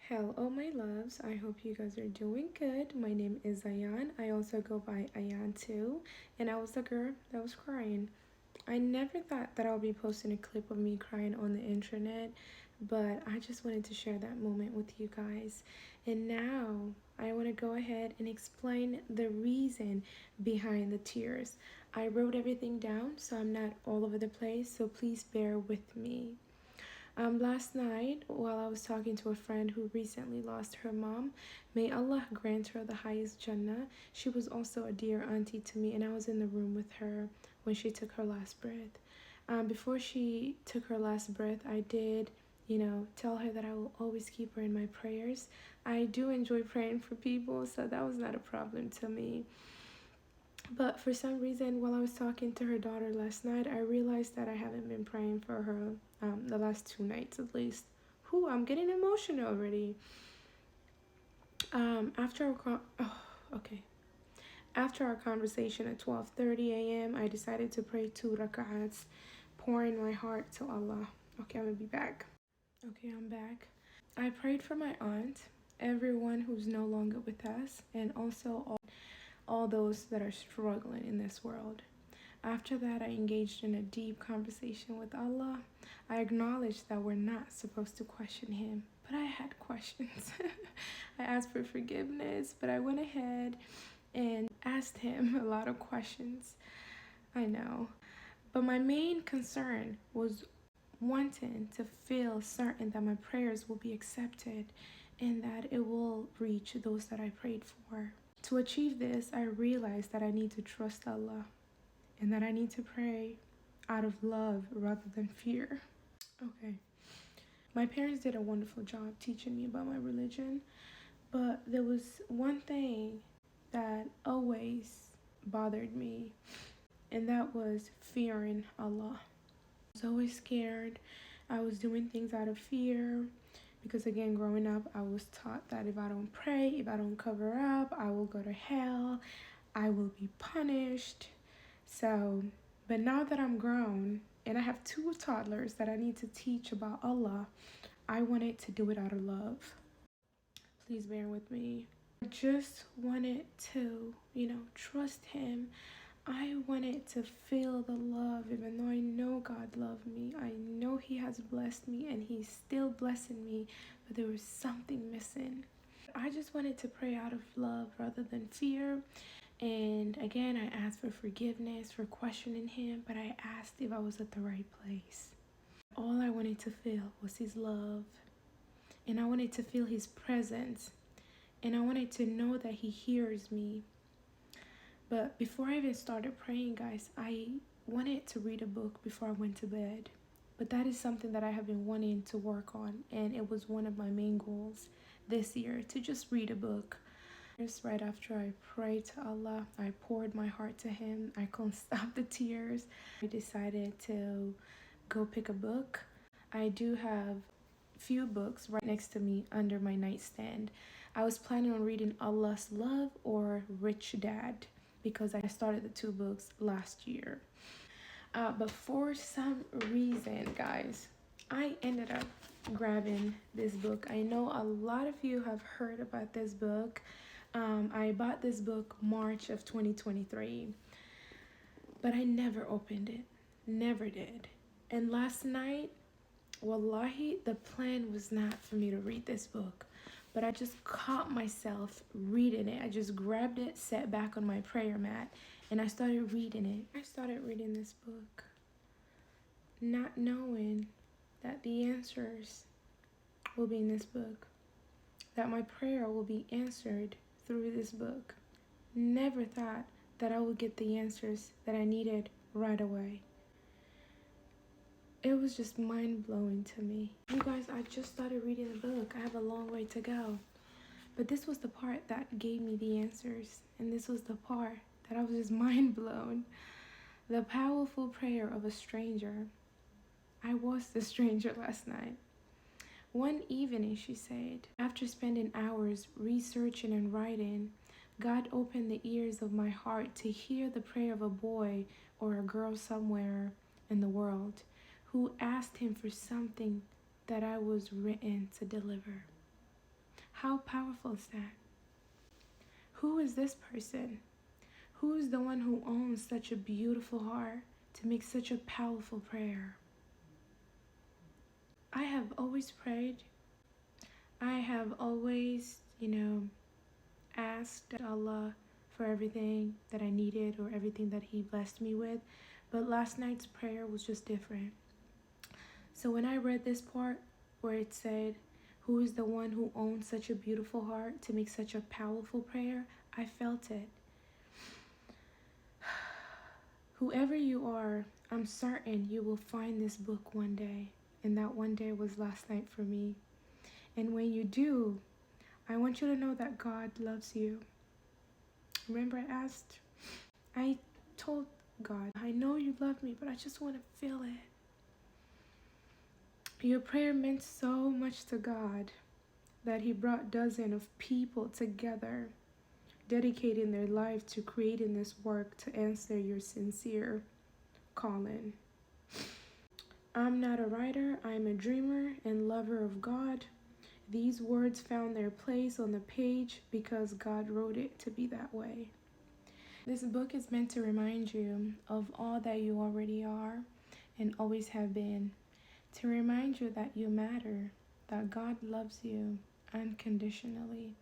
Hello, my loves. I hope you guys are doing good. My name is Ayan. I also go by Ayan too. And I was the girl that was crying. I never thought that I'll be posting a clip of me crying on the internet, but I just wanted to share that moment with you guys. And now I want to go ahead and explain the reason behind the tears. I wrote everything down so I'm not all over the place, so please bear with me. Last night, while I was talking to a friend who recently lost her mom, may Allah grant her the highest Jannah. She was also a dear auntie to me, and I was in the room with her when she took her last breath. Before she took her last breath, I did, tell her that I will always keep her in my prayers. I do enjoy praying for people, so that was not a problem to me. But for some reason, while I was talking to her daughter last night, I realized that I haven't been praying for her the last 2 nights at least. Whew, I'm getting emotional already. Okay. After our conversation at 12:30 a.m., I decided to pray 2 rak'ats, pouring my heart to Allah. Okay, I'm gonna be back. Okay, I'm back. I prayed for my aunt, everyone who's no longer with us, and also all those that are struggling in this world. After that, I engaged in a deep conversation with Allah. I acknowledged that we're not supposed to question Him, but I had questions. I asked for forgiveness, but I went ahead and asked Him a lot of questions. I know. But my main concern was wanting to feel certain that my prayers will be accepted and that it will reach those that I prayed for. To achieve this, I realized that I need to trust Allah and that I need to pray out of love rather than fear. Okay. My parents did a wonderful job teaching me about my religion, but there was one thing that always bothered me, and that was fearing Allah. I was always scared. I was doing things out of fear. Because again, growing up, I was taught that if I don't pray, if I don't cover up, I will go to hell, I will be punished. So, but now that I'm grown and I have 2 toddlers that I need to teach about Allah, I wanted to do it out of love. Please bear with me. I just wanted to, trust Him. I wanted to feel the love, even though I know God loved me. I know He has blessed me and He's still blessing me, but there was something missing. I just wanted to pray out of love rather than fear. And again, I asked for forgiveness for questioning Him, but I asked if I was at the right place. All I wanted to feel was His love, and I wanted to feel His presence, and I wanted to know that He hears me. But before I even started praying, guys, I wanted to read a book before I went to bed. But that is something that I have been wanting to work on, and it was one of my main goals this year, to just read a book. Just right after I prayed to Allah, I poured my heart to Him. I couldn't stop the tears. I decided to go pick a book. I do have few books right next to me under my nightstand. I was planning on reading Allah's Love or Rich Dad, because I started the 2 books last year. But for some reason, guys, I ended up grabbing this book. I know a lot of you have heard about this book. I bought this book March of 2023, but I never opened it. Never did. And last night, wallahi, the plan was not for me to read this book, but I just caught myself reading it. I just grabbed it, sat back on my prayer mat, and I started reading it. I started reading this book, not knowing that the answers will be in this book, that my prayer will be answered through this book. Never thought that I would get the answers that I needed right away. It was just mind-blowing to me. You guys, I just started reading the book. I have a long way to go. But this was the part that gave me the answers. And this was the part that I was just mind-blown. The powerful prayer of a stranger. I was the stranger last night. One evening, she said, after spending hours researching and writing, God opened the ears of my heart to hear the prayer of a boy or a girl somewhere in the world who asked Him for something that I was written to deliver. How powerful is that? Who is this person? Who is the one who owns such a beautiful heart to make such a powerful prayer? I have always prayed. I have always, asked Allah for everything that I needed or everything that He blessed me with. But last night's prayer was just different. So when I read this part where it said, who is the one who owns such a beautiful heart to make such a powerful prayer, I felt it. Whoever you are, I'm certain you will find this book one day. And that one day was last night for me. And when you do, I want you to know that God loves you. Remember I told God, I know you love me, but I just want to feel it. Your prayer meant so much to God that He brought dozens of people together, dedicating their life to creating this work to answer your sincere calling. I'm not a writer, I'm a dreamer and lover of God. These words found their place on the page because God wrote it to be that way. This book is meant to remind you of all that you already are and always have been. To remind you that you matter, that God loves you unconditionally,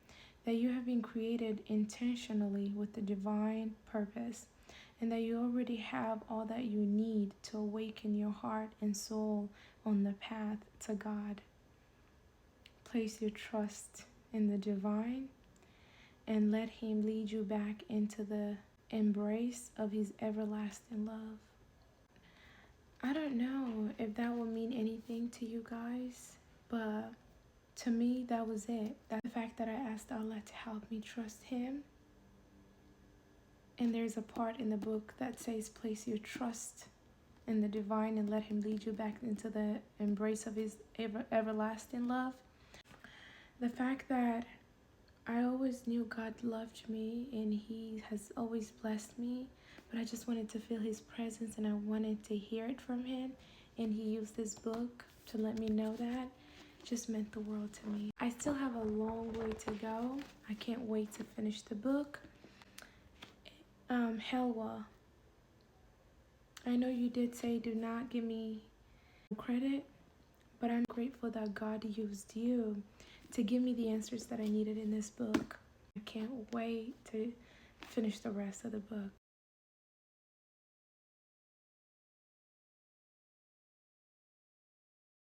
that you have been created intentionally with a divine purpose, and that you already have all that you need to awaken your heart and soul on the path to God. Place your trust in the divine and let Him lead you back into the embrace of His everlasting love. I don't know if that will mean anything to you guys, but to me, that was it. That's the fact that I asked Allah to help me trust Him. And there's a part in the book that says, place your trust in the divine and let Him lead you back into the embrace of His everlasting love. The fact that I always knew God loved me and He has always blessed me, but I just wanted to feel His presence and I wanted to hear it from Him, and He used this book to let me know that. It just meant the world to me. I still have a long way to go. I can't wait to finish the book. Helwa, I know you did say do not give me credit, but I'm grateful that God used you to give me the answers that I needed in this book. I can't wait to finish the rest of the book.